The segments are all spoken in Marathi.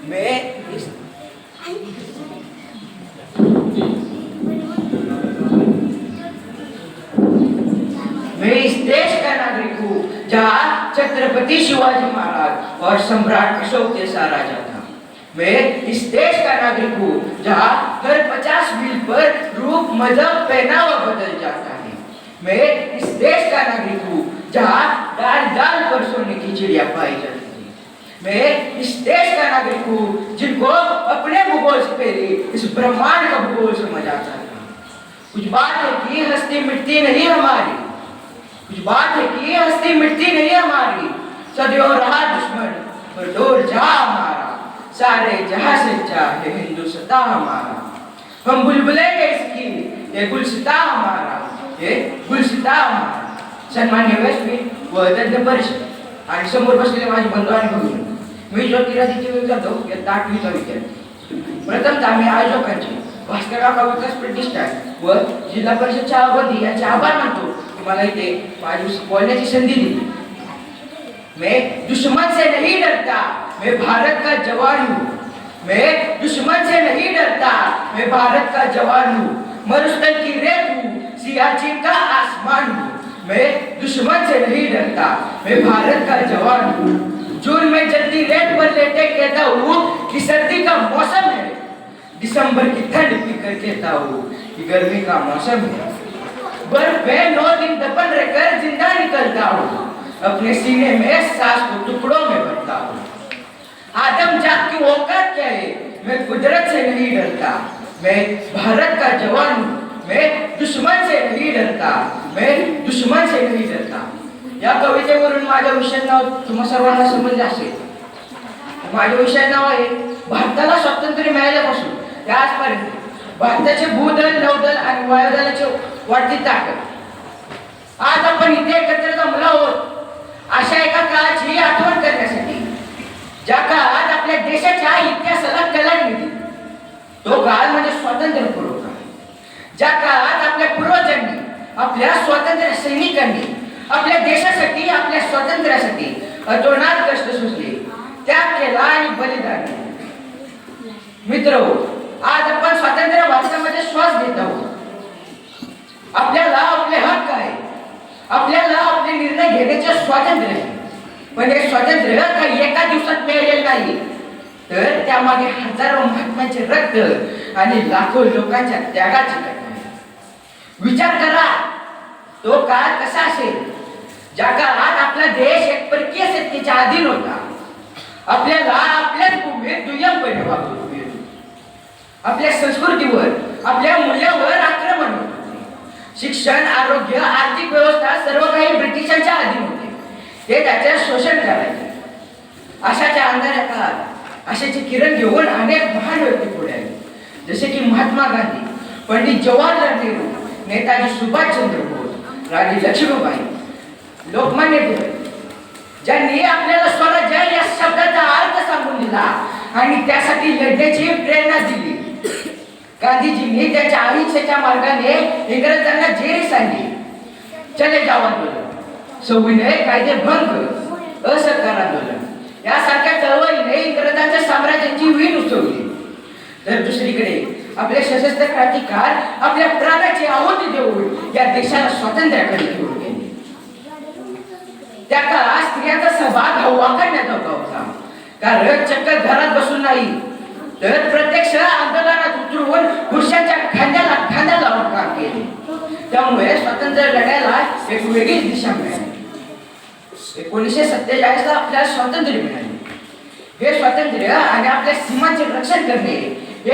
मैं इस देश का नागरिक हूँ जहाँ छत्रपति शिवाजी महाराज और सम्राट अशोक जैसा राजा था। मैं इस देश का नागरिक हूँ जहाँ हर 50 मील पर रूप मजहब पहनावा बदल जाता है। मैं इस देश का नागरिक हूँ जहाँ डाल डाल पर सोने की चिड़िया पाई जाती है। मैं इस देश का नागरिक हूँ जिनको अपने भूगोल से पहले इस ब्रह्मांड का भूगोल समझ आता था। कुछ बात है कि हस्ती मिटती नहीं हमारी, कुछ बात है कि हस्ती मिटती नहीं हमारी। सदियों रहा दुश्मन पर दूर जा हमारा, सारे जहां से चाहे हिंदुस्तां हमारा। हम बुलबुले इसकी ये गुलसिता हमारा, ये गुलसिता हमारा। सन्मान्य व्यासपीठ व तज्ञ परिषद आणि समोर बसलेले माझे बंधू आणि भगिनी, मी ज्योतिरादित्य जाधव इयत्ता 8वीचा विद्यार्थी। प्रथमतः मी आयोजकांचे भास्करराव विकास प्रतिष्ठान व जिल्हा परिषदच्या अवधी यांचे आभार मानतो की मला इथे माझी बोलण्याची संधी दिली। मैं दुश्मन से नहीं डरता, मैं भारत का जवान हूँ। मैं दुश्मन से नहीं डरता, मैं भारत का जवान हूँ। मरुस्थल की रेत हूँ, सियाचिन का आसमान हूँ। मैं दुश्मन से नहीं डरता, मैं भारत का जवान हूँ। जून में जलती रेत पर लेटे कहता हूँ कि सर्दी का मौसम है, दिसंबर की ठंड पीकर कहता हूँ कि गर्मी का मौसम है। बर्फ में 9 दिन दफन रहकर जिंदा निकलता हूँ, अपने सीने में सांस को टुकड़ों में भरता हूँ। आदम जात की औकात क्या है, मैं कुदरत से नहीं डरता, मैं भारत का जवान हूँ। मैं दुश्मन से नहीं डरता, मैं दुश्मन से नहीं डरता। या कवितेवरून माझ्या विषयाचं नाव तुम्हा सर्वांना समजले असेल। माझ्या विषयाचं नाव आहे भारताला स्वातंत्र्य मिळाल्यापासून ते आजपर्यंत भारताचे भूदल, नौदल आणि वायुदलाचे वाढती ताकद। आज आपण इथे एकत्र जमलो आहोत अशा एका काळाची आठवण करण्यासाठी, ज्या काळात आपल्या देशाच्या इतिहासाला कलाटणी दिली। तो काळ म्हणजे स्वातंत्र्यपूर्व काळ, ज्या काळात आपल्या पूर्वजांनी, आपल्या स्वातंत्र्य सैनिकांनी आपल्या देशासाठी, आपल्या स्वातंत्र्यासाठी अतोनात कष्ट सोसले, त्याग केला आणि बलिदान दिले। मित्रहो, आज आपण स्वातंत्र्य भारतामध्ये श्वास घेत आहोत। आपल्याला आपले हक्क आहे, आपल्याला आपले निर्णय घेण्याचे स्वातंत्र्य आहे। पण हे स्वातंत्र्य काही एका दिवसात मिळालेले नाही, तर त्यामागे हजारो महात्म्यांचे रक्त आणि लाखो लोकांच्या त्यागाची कथा आहे। विचार करा, तो काळ कसा असेल ज्या काळात आपला देश एक परकीय सत्तेच्या अधीन होता। आपल्याला आपल्याच भूमीत दुय्यमपणे वागवले, आपल्या संस्कृतीवर, आपल्या मूल्यावर आक्रमण होते। शिक्षण, आरोग्य, आर्थिक व्यवस्था सर्व काही ब्रिटिशांच्या अधीन होते, ते त्याचे शोषण करायचे। अशाच्या अंधाऱ्या काळात अशाचे किरण घेऊन अनेक महान व्यक्ती पुढे आले, जसे की महात्मा गांधी, पंडित जवाहरलाल नेहरू, नेताजी सुभाषचंद्र बोस, राणी लक्ष्मीबाई, लोकमान्य टिळक, ज्यांनी आपल्याला स्वराज्य या शब्दाचा अर्थ सांगून दिला आणि त्यासाठी लढण्याची प्रेरणा दिली। गांधीजींनी त्यांच्या अहिंसेच्या मार्गाने इंग्रजांना जेरी सांडली। चले जाव आंदोलन, सविनय कायदे भंग, असहकार आंदोलन यासारख्या चळवळीने इंग्रजांच्या साम्राज्याची वीण उसवली। तर दुसरीकडे आपले सशस्त्र क्रांतिकार आपल्या प्राणाची आहुती देऊन या देशाला स्वातंत्र्याकडे घेऊन गेले। त्या काळात स्त्रियांचा सहभाग हवा करण्यात होता, कारण चक्क घरात बसून नाही, तर प्रत्यक्ष आंदोलनात उतरून पुरुषांच्या खांद्याला खांदा लावून काम केले। त्यामुळे स्वातंत्र्य लढ्याला एक वेगळीच दिशा मिळाली। 1947 ला आपल्याला स्वातंत्र्य मिळाले। हे स्वातंत्र्य आणि आपल्या सीमांचे रक्षण करणे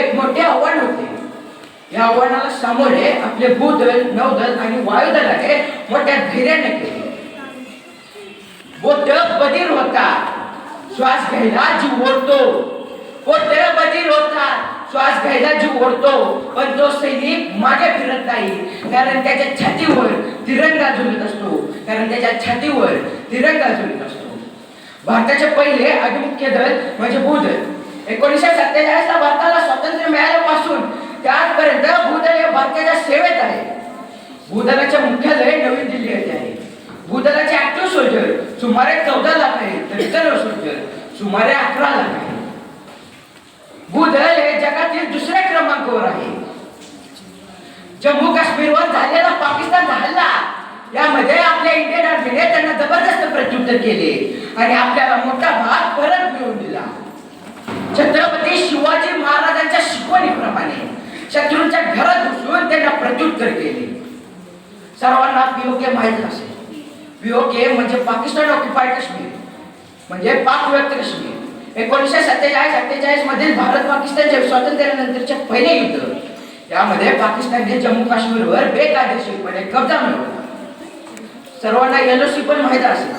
एक मोठे आव्हान होते। या आव्हानाला सामोरे आपले भूदल, नौदल आणि वायुदलाने मोठ्या धैर्याने केले। बोट बधीर होता, श्वास घ्यायला जीव ओढतो, बोट बधीर होता, श्वास घ्यायला जीव ओढतो, पण तो सैनिक मागे फिरत नाही, कारण त्याच्या छातीवर तिरंगा झुलत असतो, कारण त्याच्या छातीवर तिरंगा झुलत असतो। भारताचे पहिले अभिमुख्य दल म्हणजे भूदल। 1947 ला भारताला स्वातंत्र्य मिळाल्यापासून त्यापर्यंत भूदल हे भारताच्या सेवेत आहे। भूदलाचे मुख्यालय नवी दिल्ली येथे आहे। भूदलाचे ऍक्टिव्ह सोल्जर सुमारे 14 लाख आहेत, तर रिझर्व्ह सोल्जर सुमारे 11 लाख आहेत। भूदल हे जगातील दुसऱ्या क्रमांकावर आहे. जम्मू काश्मीरवर झालेला पाकिस्तानचा हल्ला यामध्ये आपल्या इंडियन आर्मीने त्यांना जबरदस्त प्रत्युत्तर केले आणि आपल्याला मोठा भाग परत मिळवून दिला. छत्रपती शिवाजी महाराजांच्या शिकवणीप्रमाणे शत्रूंच्या घरात घुसून त्यांना प्रत्युत्तर केले. सर्वांना पीओके माहित असेल. पीओके म्हणजे पाकिस्तान ऑक्युपाईड काश्मीर, म्हणजे पाक व्यक्त काश्मीर. 1947-48 मधील भारत पाकिस्तानच्या स्वातंत्र्यानंतरचे पहिले युद्ध, त्यामध्ये पाकिस्तानने जम्मू काश्मीरवर बेकायदेशीरपणे कब्जा मिळवला. सर्वांना LOC पण माहित असेल.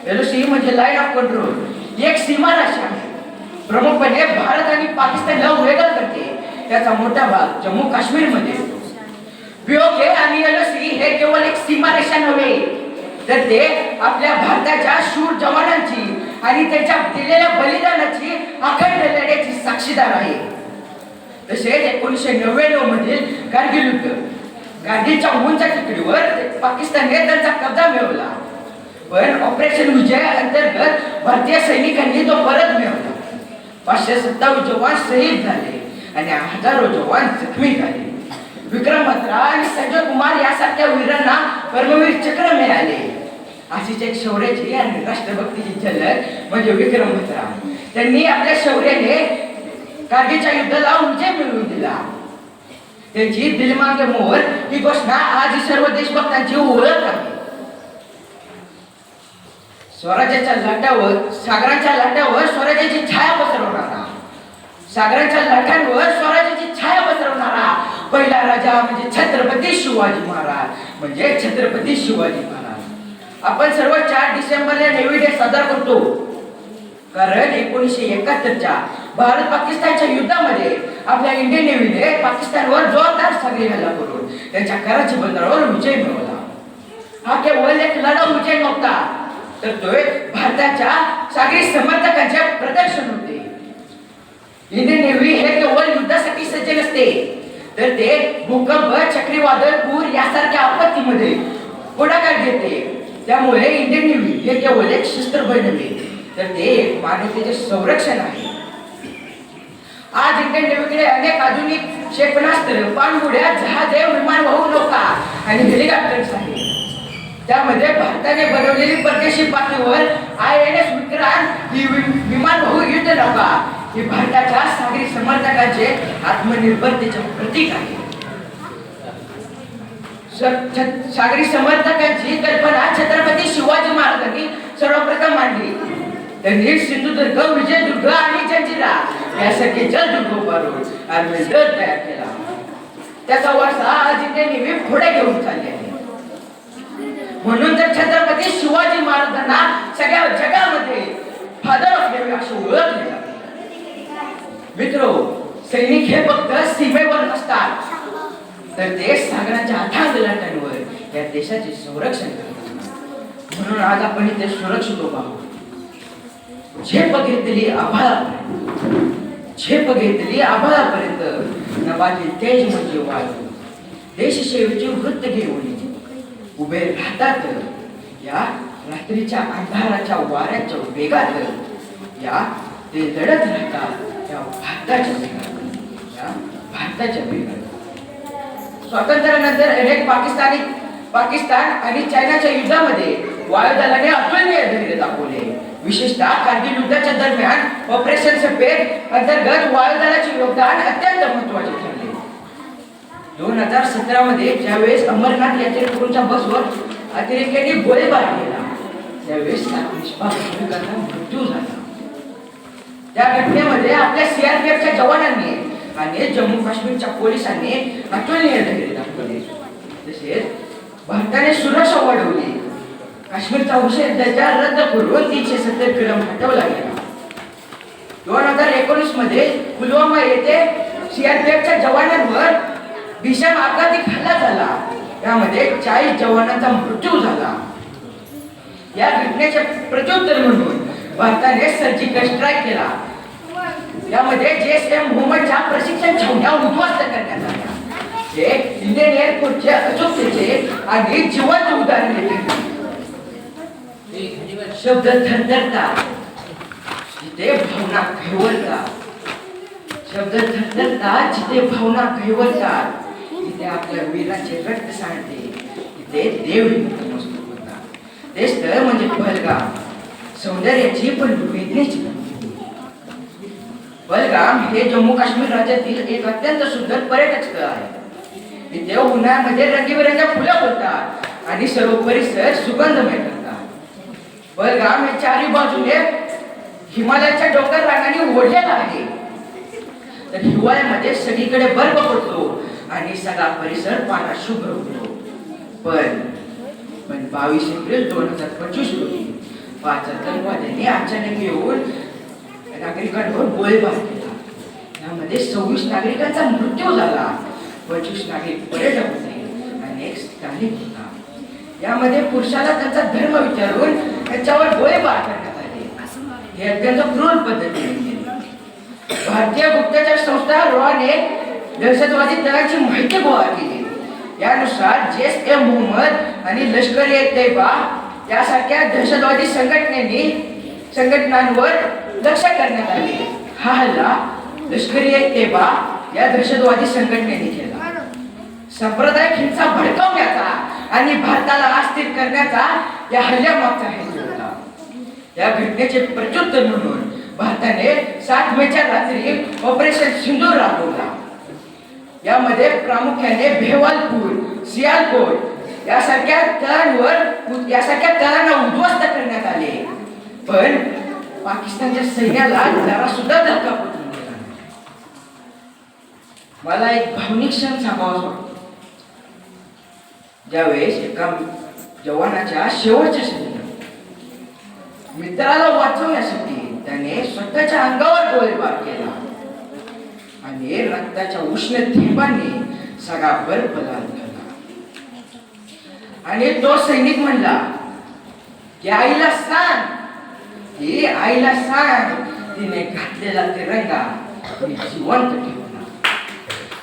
LOC म्हणजे लाईन ऑफ कंट्रोल, एक सीमारेषा आहे. प्रमुखपणे भारत आणि पाकिस्तानला वेगळं करते. त्याचा मोठा भाग जम्मू काश्मीरमध्ये येतो. पीओके आणि LOC हे केवळ एक सीमारेषा नव्हे, तर ते आपल्या भारताच्या शूर जवानांची आणि त्यांच्या दिलेल्या बलिदानाची अखंड लढ्याची साक्षीदार आहे. तसेच 1999 मधील कारगिल युद्ध, कारगिलच्या उंच टेकडीवर पाकिस्तानने त्यांचा कब्जा मिळवला, पण ऑपरेशन विजय अंतर्गत भारतीय सैनिकांनी तो परत मिळवला. 527 जवान शहीद झाले आणि हजारो जवान जखमी झाले. विक्रम बत्रा आणि संजय कुमार यासारख्या वीरांना परमवीर चक्र मिळाले. अशीच एक शौर्याची आणि राष्ट्रभक्तीची झलक म्हणजे विक्रम बत्रा. त्यांनी आपल्या शौर्याने कारगिलच्या युद्धाला विजय मिळवून दिला. त्यांची दिल मांगे मोर ही घोषणा आज सर्व देशभक्तांची ओळख आहे. स्वराज्याच्या लाटावर, सागरांच्या लाटावर स्वराज्याची छाया पसरवणारा, सागरांच्या लाटांवर स्वराज्याची छाया पसरवणारा पहिला राजा म्हणजे छत्रपती शिवाजी महाराज, म्हणजे छत्रपती शिवाजी महाराज. आपण सर्व 4 डिसेंबरला नेव्ही डे साजरा करतो, कारण 1971च्या भारत पाकिस्तानच्या युद्धामध्ये आपल्या इंडियन नेव्हीने पाकिस्तानवर जोरदार सागरी हल्ला करून त्यांच्या कराची बंदरावर विजय मिळवला. हा केवळ एक लढाऊ विजय नव्हता, तर तो भारताच्या सागरी समर्थकांचे प्रदर्शन होते. इंडियन नेव्ही हे केवळ युद्धासाठी सज्ज नसते, तर ते भूकंप, चक्रीवादळ, पूर यासारख्या आपत्तीमध्ये पुढाकार घेते. त्यामुळे इंडियन नेव्ही हे केवळ एक शस्त्रबळ नव्हे, तर ते एक मानवतेचे संरक्षण आहे. आज इंडियन नेव्हीकडे अनेक आधुनिक क्षेपणास्त्र, पाणबुड्या, जहाजे, विमानवाहू नौका आणि हेलिकॉप्टर्स आहेत. त्यामध्ये भारताने बनवलेली परदेशी पातळीवर INS विक्रांत ही विमानवाहू युद्ध नौका ही भारताच्या सागरी समर्थकांचे आत्मनिर्भरतेचे प्रतीक आहे. सागरी समर्थकांची कल्पना छत्रपती शिवाजी महाराजांनी सर्वप्रथम मांडली. त्यांनी सिंधुदुर्ग, विजयदुर्ग आणि जंजिरा यासारखे जलदुर्ग उभारून आर्मी दल तयार केला. त्याचा वारसा आज इंडियन नेव्ही पुढे घेऊन चालली आहे. म्हणून तर छत्रपती शिवाजी महाराजांना सगळ्या जगामध्ये फादर ऑफ नेव्ही अशी ओळखले जाते. मित्रो, सैनिक हे फक्त सीमेवर नसतात, तर ते सागराच्या अथांग लाटांवर या देशाचे संरक्षण करतात. म्हणून आज आपण इथे सुरक्षित उभा आहोत. झेप घेतली आभाळापर्यंत नभाली तेज म्हणजे वायू. देशसेवेचे वृत्त घेऊन उभे राहतात या रात्रीच्या अंधाराच्या वाऱ्याच्या वेगात. या ते लढत राहतात या भारताच्या वेगात. स्वातंत्र्यानंतर अनेक पाकिस्तान आणि चायनाच्या युद्धामध्ये वायुदलाने अतुलनीय धैर्य दाखवले. विशेषतः कारगिल युद्धाच्या दरम्यान ऑपरेशन सफेद अंतर्गत वायुदलाचे योगदान अत्यंत महत्त्वाचे ठरले. 2017 मध्ये ज्यावेळेस अमरनाथ यात्रेकरूंच्या बसवर अतिरेक्यांनी गोळीबार केला, त्यावेळेस निष्पापाचा मृत्यू झाला. त्या घटनेमध्ये आपल्या CRPFच्या जवानांनी आणि जम्मू काश्मीरच्या पोलिसांनी अतुलनीय धैर्य दाखवले. तसेच भारताने सुरक्षा वाढवली. काश्मीरचा निषेधाज्ञा रद्द करून 370 कलम हटवला गेला. 2019 मध्ये पुलवामा येथे CRPFच्या जवानांवर भीषण अपघाती हल्ला झाला. यामध्ये 40 जवानांचा मृत्यू झाला. या घटनेचे प्रत्युत्तर म्हणून भारताने सर्जिकल स्ट्राईक केला. यामध्ये JSM मोहम्मदच्या प्रशिक्षण छावण्या उद्ध्वस्त करण्यात आल्या. हे इंडियन एअरफोर्सचे अचूकतेचे आणि जिवंत उदाहरण देते. शब्द थरथरतात, तिथे भावना खवळतात. शब्द थरथरतात, जिथे भावना घैवतात, तिथे आपल्या वीराचे रक्त सांडते, तिथे देव नतमस्तक होतात. ते स्थळ म्हणजे पहलगाम, सौंदर्याची पण वेदनेची. पहलगाम हे जम्मू काश्मीर राज्यातील एक अत्यंत सुंदर पर्यटक स्थळ आहे. इथे उन्हाळ्यामध्ये रंगीबेरंगी फुलं फुलतात आणि सर्व परिसर सुगंधमय करतात. पहलगाम हे चारी बाजूने हिमालयाच्या डोंगर रांगांनी ओढलेला आहे. तर हिवाळ्यामध्ये सगळीकडे बर्फ पडतो आणि सगळा परिसर पाण्यात शुभ्र होतो. पण 22 एप्रिल 2025 रोजी 5 आतंकवाद्यांनी अचानक येऊन नागरिकांवर गोळीबार केला. यामध्ये 26 नागरिकांचा मृत्यू झाला, 25 नागरिक पर्यटक होते आणि एक स्थानिक होता. यामध्ये पुरुषाला त्यांचा धर्म विचारून त्याच्यावर गोळीबार करण्यात आले. हे अत्यंत क्रूर पद्धतीने केले. भारतीय गुप्तचर संस्था रॉने दहशतवादी तळाची माहिती गोळा केली. यानुसार जैश-ए मोहम्मद आणि लष्कर-ए-तैयबा यासारख्या दहशतवादी संघटनांवर लक्ष करण्यात आले. हा हल्ला लष्कर-ए-तैयबा या दहशतवादी संघटनेने केला. सांप्रदायिक हिंसा भडकवण्याचा आणि भारताला अस्थिर करण्याचा या हल्ल्यामागचा हेतू होता. या घटनेचे प्रत्युत्तर म्हणून भारताने 7 मेच्या रात्री ऑपरेशन सिंदूर राबवला. यामध्ये प्रामुख्याने भेवालपूर, सियालकोट यासारख्या तळांना उद्ध्वस्त करण्यात आले. पण पाकिस्तानच्या सैन्याला जरा सुद्धा धक्का पोचून गेला नाही. मला एक भावनिक क्षण सांगावासा वाटतो. ज्यावेळेस एका जवानाच्या शेवटच्या क्षणी मित्राला वाचवण्यासाठी त्याने स्वतःच्या अंगावर गोळीबार केला आणि रक्ताच्या उष्ण थेंबांनी सगळा बर्फ लाल झाला. आणि तो सैनिक म्हणला की आईला सांग, तिने घातलेला तिरंगा मी जिवंत ठेवला.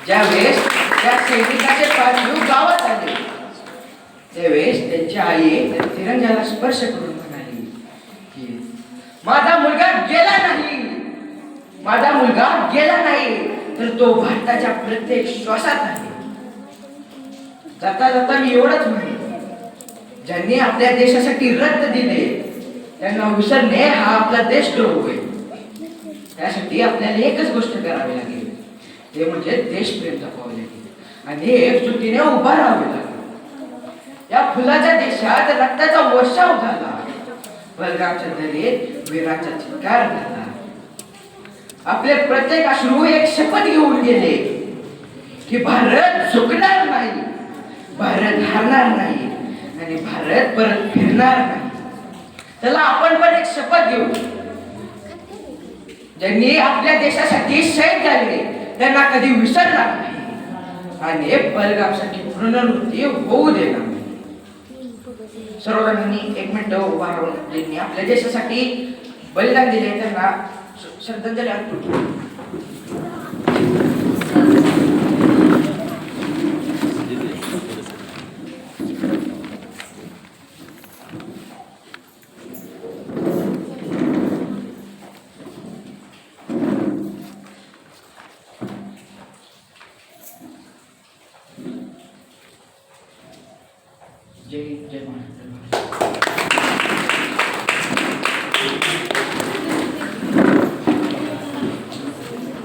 ज्यावेळेस त्या सैनिकाचे पार्थिव गावात आले त्यावेळेस त्यांची आई त्या तिरंग्याला स्पर्श करून म्हणाली की माझा मुलगा गेला नाही, तर तो भारताच्या प्रत्येक श्वासात आहे. जाता जाता मी एवढंच म्हणेन, ज्यांनी आपल्या देशासाठी रक्त दिले त्यांना विसरणे हा आपला देशद्रोह होईल. त्यासाठी आपल्याला एकच गोष्ट करावी लागेल, ते म्हणजे देशप्रेम जपावे लागेल आणि एकजुटीने उभा राहावे लागेल. या फुलाच्या देशात रक्ताचा वर्षाव झाला. पहलगामच्या दरीत वीरांचा चित्कार झाला. आपले प्रत्येक अश्रू एक शपथ घेऊन गेले की भारत झुकणार नाही, भारत हारणार नाही आणि भारत परत फिरणार नाही. त्याला आपण पण एक शपथ घेऊ. ज्यांनी आपल्या देशासाठी शहीद झाले त्यांना कधी विसरणार नाही आणि पहलगामसाठी पुनरावृत्ती होऊ देणार नाही. सर्वजणांनी 1 मिनिट उभा राहून ज्यांनी आपल्या देशासाठी बलिदान दिले त्यांना श्रद्धांजली अर्पण करू.